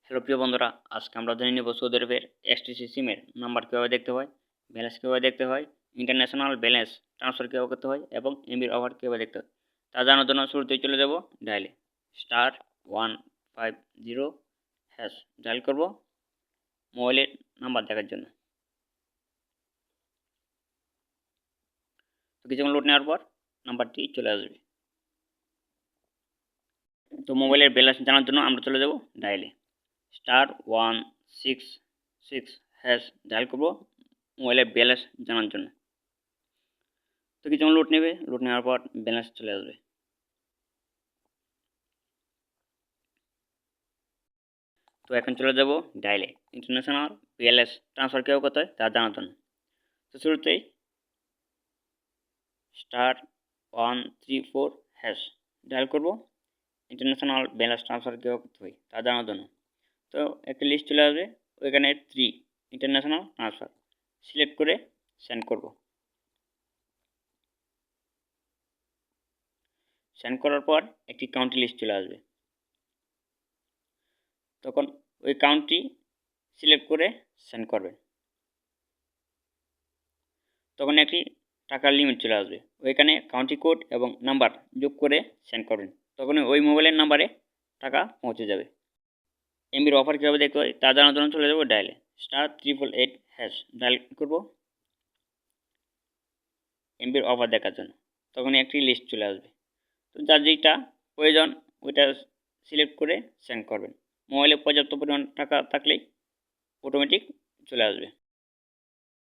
Hello প্রিয় বন্ধুরা, আজকে আমরা জেনে নেব সৌদি আরবের এসটিসি সিমের নাম্বার কীভাবে দেখতে হয়, ব্যালেন্স কীভাবে দেখতে হয়, ইন্টারন্যাশনাল ব্যালেন্স ট্রান্সফার কীভাবে করতে হয় এবং এমবির ওভার কীভাবে দেখতে হয়। তা জানার জন্য শুরুতেই চলে যাব ডায়ালে *150# ডায়াল করব মোবাইলের নাম্বার দেখার জন্য। তো কিছুক্ষণ লোড নেওয়ার পর নাম্বারটি চলে আসবে। তো মোবাইলের ব্যালেন্স জানার জন্য আমরা চলে যাব ডায়ালে *166# ডায়াল করব মোবাইলের ব্যালেন্স জানার জন্য। তো কিছুক্ষণ লোড নেবে, লোড নেওয়ার পর ব্যালেন্স চলে আসবে। তো এখন চলে যাব ডায়ালে ইন্টারন্যাশনাল ব্যালেন্স ট্রান্সফার কীভাবে করতে হয় তা জানার জন্য। তো শুরুতেই *134# ডায়াল করব ইন্টারন্যাশনাল ব্যালেন্স ট্রান্সফার কীভাবে করতে হয় তা জানার জন্য। তো একটা লিস্ট চলে আসবে, ওইখানে 3 ইন্টারন্যাশনাল ট্রান্সফার সিলেক্ট করে সেন্ড করব। সেন্ড করার পর একটি কাউন্ট্রি লিস্ট চলে আসবে, তখন ওই কাউন্ট্রি সিলেক্ট করে সেন্ড করবে। তখন একটি টাকার লিমিট চলে আসবে, ওইখানে কাউন্ট্রি কোড এবং নাম্বার যোগ করে সেন্ড করবেন, তখন ওই মোবাইলের নাম্বারে টাকা পৌঁছে যাবে। এমবির অফার কীভাবে দেখতে হয় তা জানার জন্য চলে যাবো ডায়ালে *888# ডায়াল করব এমবির অফার দেখার জন্য। তখন একটি লিস্ট চলে আসবে, তো যার যেটা প্রয়োজন ওইটা সিলেক্ট করে সেন্ড করবেন। মোবাইলে পর্যাপ্ত পরিমাণ টাকা থাকলেই অটোমেটিক চলে আসবে।